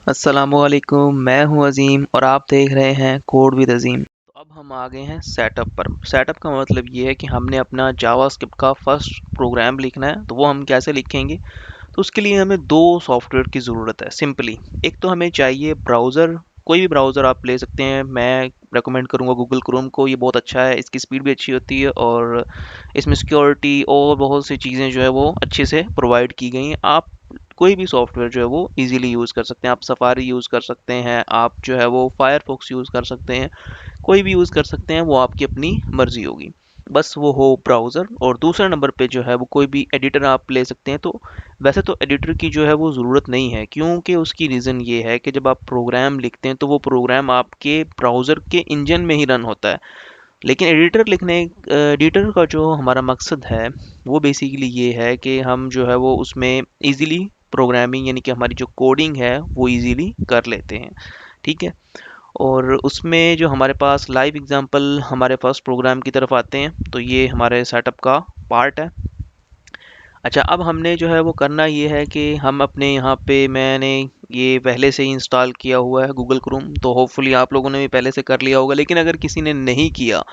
अस्सलामुअलैकुम, मैं हूं अज़ीम और आप देख रहे हैं कोड विद अज़ीम। तो अब हम आ गए हैं सेटअप पर। सेटअप का मतलब ये है कि हमने अपना जावास्क्रिप्ट का फर्स्ट प्रोग्राम लिखना है। तो वो हम कैसे लिखेंगे? तो उसके लिए हमें दो सॉफ्टवेयर की ज़रूरत है सिंपली। एक तो हमें चाहिए ब्राउज़र, कोई भी ब्राउज़र आप ले सकते हैं। मैं रेकमेंड करूँगा गूगल क्रोम को, ये बहुत अच्छा है, इसकी स्पीड भी अच्छी होती है और इसमें सिक्योरिटी और बहुत सी चीज़ें जो है वो अच्छे से प्रोवाइड की गई हैं। आप कोई भी सॉफ्टवेयर जो है वो इजीली यूज़ कर सकते हैं। आप सफारी यूज़ कर सकते हैं, आप जो है वो फायरफॉक्स यूज़ कर सकते हैं, कोई भी यूज़ कर सकते हैं, वो आपकी अपनी मर्ज़ी होगी। बस वो हो ब्राउज़र। और दूसरे नंबर पे जो है वो कोई भी एडिटर आप ले सकते हैं। तो वैसे तो एडिटर की जो है वो ज़रूरत नहीं है, क्योंकि उसकी रीज़न ये है कि जब आप प्रोग्राम लिखते हैं तो वो प्रोग्राम आपके ब्राउज़र के इंजन में ही रन होता है। लेकिन एडिटर का जो हमारा मकसद है वो बेसिकली ये है कि हम जो है वो उसमें इजीली प्रोग्रामिंग यानी कि हमारी जो कोडिंग है वो इजीली कर लेते हैं। ठीक है। और उसमें जो हमारे पास लाइव एग्जांपल हमारे फर्स्ट प्रोग्राम की तरफ आते हैं, तो ये हमारे सेटअप का पार्ट है। अच्छा, अब हमने जो है वो करना ये है कि हम अपने यहाँ पे मैंने ये पहले से ही इंस्टॉल किया हुआ है गूगल क्रोम, तो होपफुली आप लोगों ने भी पहले से कर लिया होगा। लेकिन अगर किसी ने नहीं किया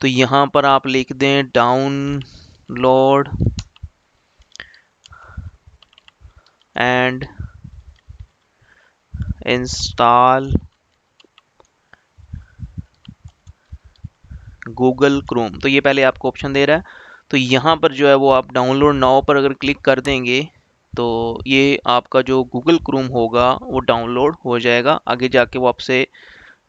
तो यहाँ पर आप लिख दें download and install Google Chrome. तो ये पहले आपको ऑप्शन दे रहा है। तो यहाँ पर जो है वो आप डाउनलोड नाउ पर अगर क्लिक कर देंगे तो ये आपका जो गूगल क्रोम होगा वो डाउनलोड हो जाएगा। आगे जाके वो आपसे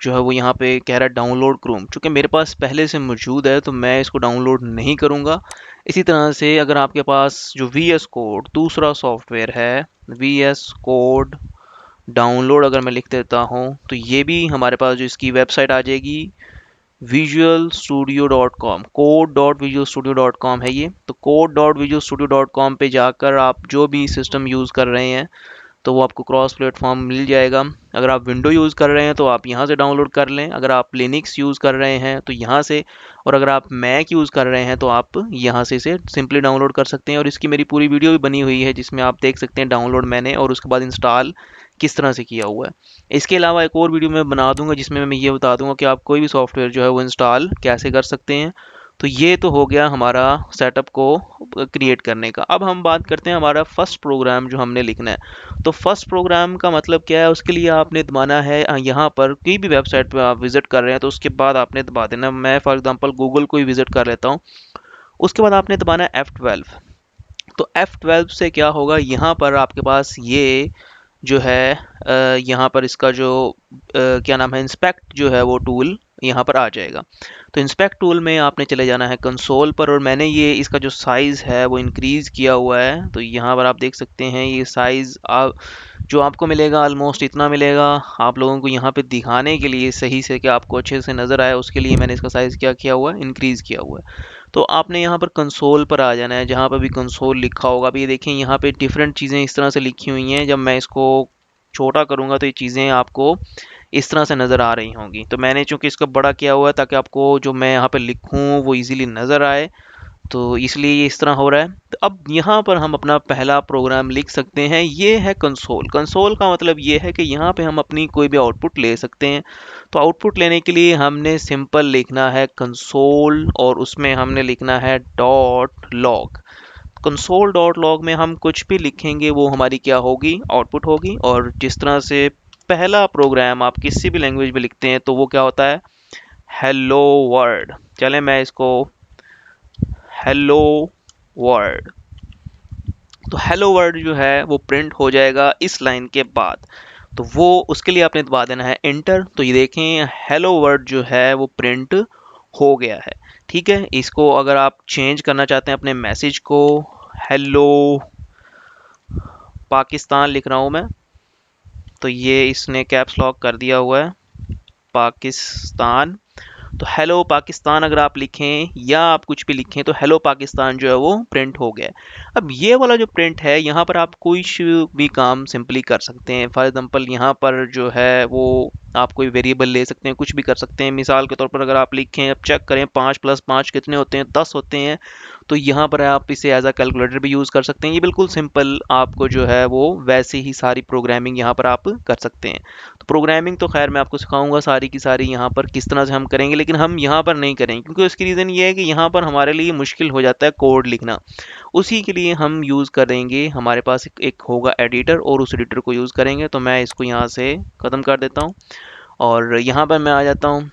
जो है वो यहाँ पे कह रहा है डाउनलोड क्रोम। चूँकि मेरे पास पहले से मौजूद है तो मैं इसको डाउनलोड नहीं करूँगा। इसी तरह से अगर आपके पास जो वी एस कोड दूसरा सॉफ्टवेयर है, वी एस कोड डाउनलोड अगर मैं लिख देता हूँ तो ये भी हमारे पास जो इसकी वेबसाइट आ जाएगी visualstudio.com, code.visualstudio.com है ये। तो code.visualstudio.com पे जाकर आप जो भी सिस्टम यूज़ कर रहे हैं तो वो आपको क्रॉस प्लेटफॉर्म मिल जाएगा। अगर आप विंडो यूज़ कर रहे हैं तो आप यहाँ से डाउनलोड कर लें, अगर आप लिनक्स यूज़ कर रहे हैं तो यहाँ से, और अगर आप मैक यूज़ कर रहे हैं तो आप यहाँ से इसे सिंपली डाउनलोड कर सकते हैं। और इसकी मेरी पूरी वीडियो भी बनी हुई है जिसमें आप देख सकते हैं डाउनलोड मैंने और उसके बाद इंस्टॉल किस तरह से किया हुआ है। इसके अलावा एक और वीडियो मैं बना दूंगा जिसमें मैं ये बता दूंगा कि आप कोई भी सॉफ्टवेयर जो है वो इंस्टॉल कैसे कर सकते हैं। तो ये तो हो गया हमारा सेटअप को क्रिएट करने का। अब हम बात करते हैं हमारा फर्स्ट प्रोग्राम जो हमने लिखना है। तो फर्स्ट प्रोग्राम का मतलब क्या है? उसके लिए आपने दबाना है यहाँ पर कोई भी वेबसाइट पर आप विजिट कर रहे हैं तो उसके बाद आपने दबा देना। मैं फॉर एग्जांपल गूगल को ही विजिट कर लेता हूँ। उसके बाद आपने दबाना है F12। तो F12 से क्या होगा, यहाँ पर आपके पास ये जो है यहाँ पर इसका जो क्या नाम है, इंस्पेक्ट जो है वो टूल यहाँ पर आ जाएगा। तो इंस्पेक्ट टूल में आपने चले जाना है कंसोल पर, और मैंने ये इसका जो साइज़ है वो इंक्रीज़ किया हुआ है। तो यहाँ पर आप देख सकते हैं ये साइज़ जो आपको मिलेगा ऑलमोस्ट इतना मिलेगा। आप लोगों को यहाँ पे दिखाने के लिए सही से कि आपको अच्छे से नज़र आए उसके लिए मैंने इसका साइज़ क्या किया हुआ है, इंक्रीज़ किया हुआ है। तो आपने यहाँ पर कंसोल पर आ जाना है, जहाँ पर भी कंसोल लिखा होगा। अभी ये देखें यहाँ पे डिफरेंट चीज़ें इस तरह से लिखी हुई हैं। जब मैं इसको छोटा करूँगा तो ये चीज़ें आपको इस तरह से नज़र आ रही होंगी। तो मैंने चूँकि इसको बड़ा किया हुआ है ताकि आपको जो मैं यहाँ पे लिखूँ वो इजीली नज़र आए, तो इसलिए ये इस तरह हो रहा है। तो अब यहाँ पर हम अपना पहला प्रोग्राम लिख सकते हैं, ये है कंसोल। कंसोल का मतलब ये है कि यहाँ पे हम अपनी कोई भी आउटपुट ले सकते हैं। तो आउटपुट लेने के लिए हमने सिंपल लिखना है कंसोल और उसमें हमने लिखना है dot log. Console dot log में हम कुछ भी लिखेंगे वो हमारी क्या होगी, आउटपुट होगी। और जिस तरह से पहला प्रोग्राम आप किसी भी लैंग्वेज में लिखते हैं तो वो क्या होता है, हेलो वर्ल्ड। चले मैं इसको हेलो वर्ल्ड, तो हेलो वर्ल्ड जो है वो प्रिंट हो जाएगा इस लाइन के बाद। तो वो उसके लिए आपने दबा देना है एंटर। तो ये देखें हेलो वर्ल्ड जो है वो प्रिंट हो गया है। ठीक है, इसको अगर आप चेंज करना चाहते हैं अपने मैसेज को, हेलो पाकिस्तान लिख रहा हूँ मैं, तो ये इसने कैप्स लॉक कर दिया हुआ है पाकिस्तान। तो हेलो पाकिस्तान अगर आप लिखें या आप कुछ भी लिखें तो हेलो पाकिस्तान जो है वो प्रिंट हो गया। अब ये वाला जो प्रिंट है यहाँ पर आप कोई भी काम सिंपली कर सकते हैं। फॉर एग्जांपल यहाँ पर जो है वो आप कोई वेरिएबल ले सकते हैं, कुछ भी कर सकते हैं। मिसाल के तौर पर अगर आप लिखें, अब चेक करें 5 + 5 कितने होते हैं, 10 होते हैं, तो यहाँ पर आप इसे एज अ कैलकुलेटर भी यूज़ कर सकते हैं। ये बिल्कुल सिंपल आपको जो है वो वैसे ही सारी प्रोग्रामिंग यहाँ पर आप कर सकते हैं। तो प्रोग्रामिंग तो खैर मैं आपको सिखाऊंगा सारी की सारी यहाँ पर किस तरह से हम करेंगे, लेकिन हम यहाँ पर नहीं करेंगे क्योंकि उसकी रीज़न ये है कि यहाँ पर हमारे लिए मुश्किल हो जाता है कोड लिखना। उसी के लिए हम यूज़ करेंगे, हमारे पास एक होगा एडिटर, और उस एडिटर को यूज़ करेंगे। तो मैं इसको यहाँ से ख़त्म कर देता हूँ और यहाँ पर मैं आ जाता हूँ।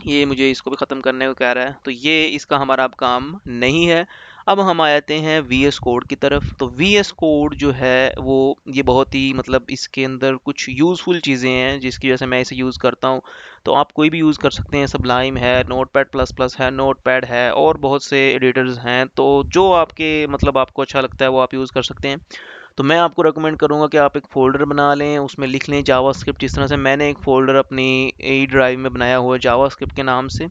ये मुझे इसको भी ख़त्म करने को कह रहा है, तो ये इसका हमारा अब काम नहीं है। अब हम आ जाते हैं VS कोड की तरफ। तो VS कोड जो है वो ये बहुत ही मतलब इसके अंदर कुछ यूज़फुल चीज़ें हैं जिसकी वजह से मैं इसे यूज़ करता हूँ। तो आप कोई भी यूज़ कर सकते हैं, सबलाइम है, Notepad++ है, नोटपैड है, और बहुत से एडिटर्स हैं। तो जो आपके मतलब आपको अच्छा लगता है वो आप यूज़ कर सकते हैं। तो मैं आपको रेकमेंड करूँगा कि आप एक फ़ोल्डर बना लें, उसमें लिख लें जावास्क्रिप्ट। जिस तरह से मैंने एक फ़ोल्डर अपनी ए ड्राइव में बनाया हुआ है जावास्क्रिप्ट के नाम से।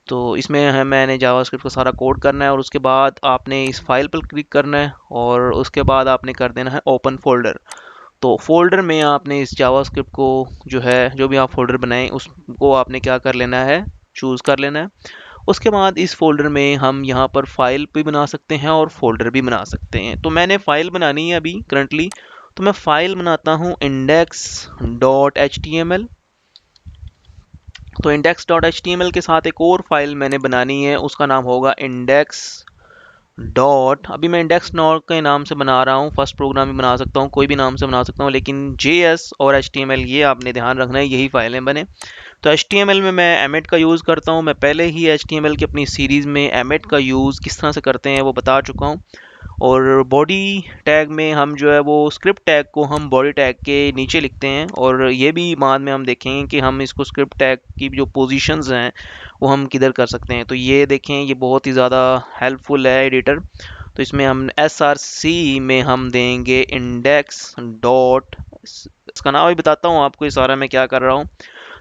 तो इसमें है मैंने जावास्क्रिप्ट का सारा कोड करना है और उसके बाद आपने इस फाइल पर क्लिक करना है और उसके बाद आपने कर देना है ओपन फ़ोल्डर। तो फ़ोल्डर में आपने इस जावास्क्रिप्ट को जो है, जो भी आप फ़ोल्डर बनाएं उसको आपने क्या कर लेना है, चूज़ कर लेना है। उसके बाद इस फ़ोल्डर में हम यहाँ पर फाइल भी बना सकते हैं और फ़ोल्डर भी बना सकते हैं। तो मैंने फ़ाइल बनानी है अभी करंटली, तो मैं फ़ाइल बनाता हूँ index.html। तो index.html के साथ एक और फाइल मैंने बनानी है, उसका नाम होगा index डॉट, अभी मैं इंडेक्स नॉट के नाम से बना रहा हूँ। फर्स्ट प्रोग्राम भी बना सकता हूँ, कोई भी नाम से बना सकता हूँ, लेकिन JS और HTML ये आपने ध्यान रखना है, यही फाइलें बने। तो HTML में मैं एमेट का यूज़ करता हूँ। मैं पहले ही HTML की अपनी सीरीज़ में एमेट का यूज़ किस तरह से करते हैं वो बता चुका हूँ। और बॉडी टैग में हम जो है वो स्क्रिप्ट टैग को हम बॉडी टैग के नीचे लिखते हैं, और ये भी बाद में हम देखेंगे कि हम इसको स्क्रिप्ट टैग की जो पोजीशंस हैं वो हम किधर कर सकते हैं। तो ये देखें, ये बहुत ही ज़्यादा हेल्पफुल है एडिटर। तो इसमें हम SRC में हम देंगे इंडेक्स डॉट, इसका नाम भी बताता हूँ आपको, ये सारा मैं क्या कर रहा हूँ।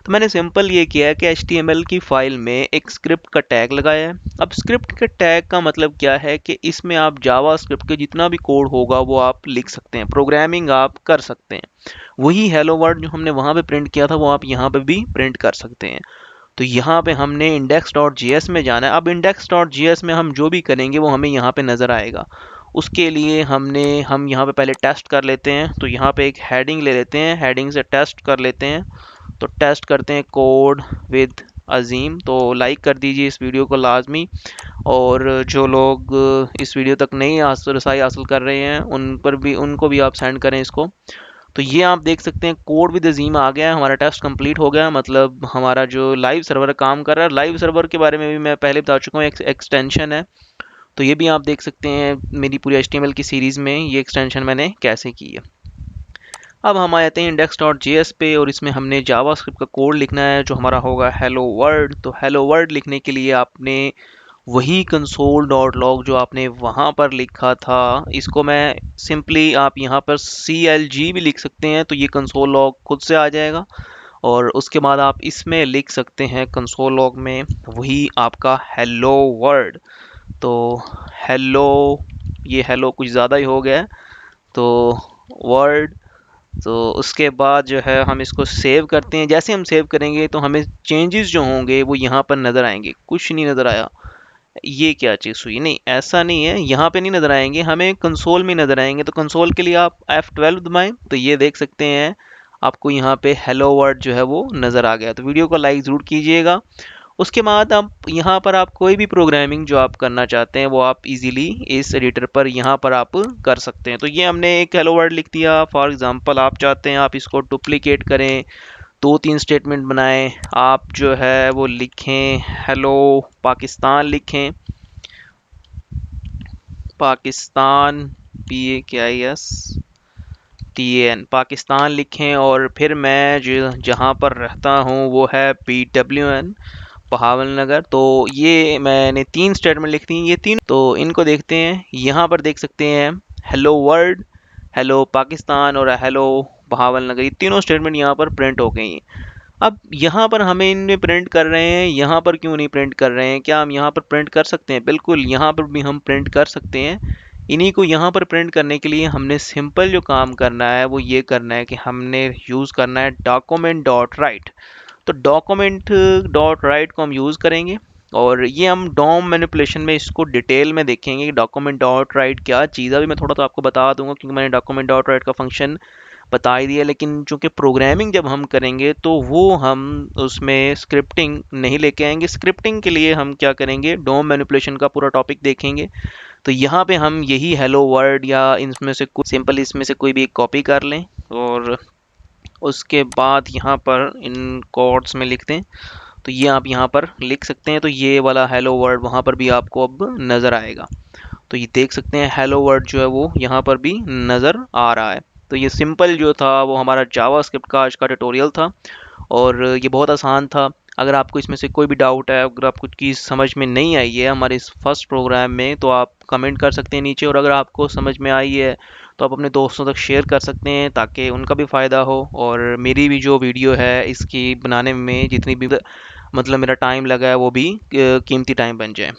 तो मैंने सिंपल ये किया है कि HTML की फ़ाइल में एक स्क्रिप्ट का टैग लगाया है। अब स्क्रिप्ट के टैग का मतलब क्या है कि इसमें आप जावास्क्रिप्ट के जितना भी कोड होगा वो आप लिख सकते हैं, प्रोग्रामिंग आप कर सकते हैं। वही हेलो वर्ड जो हमने वहाँ पे प्रिंट किया था वो आप यहाँ पे भी प्रिंट कर सकते हैं। तो यहाँ पे हमने index.js में जाना है। अब index.js में हम जो भी करेंगे वो हमें यहाँ पे नज़र आएगा। उसके लिए हम यहाँ पे पहले टेस्ट कर लेते हैं। तो यहाँ पे एक हेडिंग ले लेते हैं, हेडिंग से टेस्ट कर लेते हैं। तो टेस्ट करते हैं कोड विद अजीम। तो लाइक कर दीजिए इस वीडियो को लाजमी, और जो लोग इस वीडियो तक नहीं रसाई हासिल कर रहे हैं उनको भी आप सेंड करें इसको। तो ये आप देख सकते हैं कोड विद अजीम आ गया है, हमारा टेस्ट कंप्लीट हो गया। मतलब हमारा जो लाइव सर्वर काम कर रहा है। लाइव सर्वर के बारे में भी मैं पहले बता चुका हूँ, एक एक्सटेंशन है। तो ये भी आप देख सकते हैं मेरी पूरी HTML की सीरीज़ में ये एक्सटेंशन मैंने कैसे की है। अब हम आ जाते हैं index.js पे, और इसमें हमने जावास्क्रिप्ट का कोड लिखना है जो हमारा होगा हेलो वर्ल्ड। तो हेलो वर्ल्ड लिखने के लिए आपने वही console.log जो आपने वहाँ पर लिखा था, इसको मैं सिंपली, आप यहाँ पर CLG भी लिख सकते हैं, तो ये कंसोल लॉग खुद से आ जाएगा। और उसके बाद आप इसमें लिख सकते हैं कंसोल लॉग में वही आपका हेलो वर्ल्ड। तो हेलो, ये हेलो कुछ ज़्यादा ही हो गया है, तो वर्ल्ड। तो उसके बाद जो है हम इसको सेव करते हैं। जैसे हम सेव करेंगे तो हमें चेंजेस जो होंगे वो यहाँ पर नज़र आएंगे। कुछ नहीं नज़र आया, ये क्या चीज़ हुई, नहीं ऐसा नहीं है, यहाँ पे नहीं नज़र आएंगे, हमें कंसोल में नज़र आएंगे। तो कंसोल के लिए आप F12 दबाएं, तो ये देख सकते हैं आपको यहाँ पे हेलो वर्ड जो है वो नज़र आ गया। तो वीडियो को लाइक ज़रूर कीजिएगा। उसके बाद आप यहाँ पर आप कोई भी प्रोग्रामिंग जो आप करना चाहते हैं वो आप इजीली इस एडिटर पर यहाँ पर आप कर सकते हैं। तो ये हमने एक हेलो वर्ड लिख दिया। फॉर एग्जांपल आप चाहते हैं आप इसको डुप्लीकेट करें, 2-3 स्टेटमेंट बनाएं, आप जो है वो लिखें हेलो पाकिस्तान, लिखें पाकिस्तान, PAKISTAN पाकिस्तान लिखें। और फिर मैं जो जहाँ पर रहता हूँ वो है PWN बहावल नगर। तो ये मैंने 3 स्टेटमेंट लिख दी, ये 3। तो इनको देखते हैं, यहाँ पर देख सकते हैं हेलो वर्ल्ड, हेलो पाकिस्तान और हेलो बहावल नगर, ये तीनों स्टेटमेंट यहाँ पर प्रिंट हो गई हैं। अब यहाँ पर हमें इनमें प्रिंट कर रहे हैं, यहाँ पर क्यों नहीं प्रिंट कर रहे हैं? क्या हम यहाँ पर प्रिंट कर सकते हैं? बिल्कुल, यहाँ पर भी हम प्रिंट कर सकते हैं। इन्हीं को यहाँ पर प्रिंट करने के लिए हमने सिंपल जो काम करना है वो ये करना है कि हमने यूज़ करना है डॉक्यूमेंट डॉट राइट। तो डॉक्यूमेंट डॉट राइट को हम यूज़ करेंगे और ये हम डॉम मैनिपुलेशन में इसको डिटेल में देखेंगे कि डॉक्यूमेंट डॉट राइट क्या चीज़ है। अभी मैं थोड़ा तो आपको बता दूंगा क्योंकि मैंने डॉक्यूमेंट डॉट राइट का फंक्शन बता ही दिया, लेकिन चूंकि प्रोग्रामिंग जब हम करेंगे तो वो हम उसमें स्क्रिप्टिंग नहीं लेके आएंगे। स्क्रिप्टिंग के लिए हम क्या करेंगे, डॉम मैनिपुलेशन का पूरा टॉपिक देखेंगे। तो यहाँ पे हम यही हेलो वर्ड या इनमें से कुछ सिंपल इसमें से कोई भी एक कॉपी कर लें और उसके बाद यहाँ पर इन कोड्स में लिख दें। तो ये आप यहाँ पर लिख सकते हैं। तो ये वाला हेलो वर्ड वहाँ पर भी आपको अब नज़र आएगा। तो ये देख सकते हैं हेलो वर्ड जो है वो यहाँ पर भी नज़र आ रहा है। तो ये सिंपल जो था वो हमारा जावास्क्रिप्ट का आज का ट्यूटोरियल था और ये बहुत आसान था। अगर आपको इसमें से कोई भी डाउट है, अगर आपको चीज़ समझ में नहीं आई है हमारे इस फर्स्ट प्रोग्राम में, तो आप कमेंट कर सकते हैं नीचे। और अगर आपको समझ में आई है तो आप अपने दोस्तों तक शेयर कर सकते हैं ताकि उनका भी फ़ायदा हो और मेरी भी जो वीडियो है इसकी बनाने में जितनी भी मतलब मेरा टाइम लगा है वो भी कीमती टाइम बन जाए।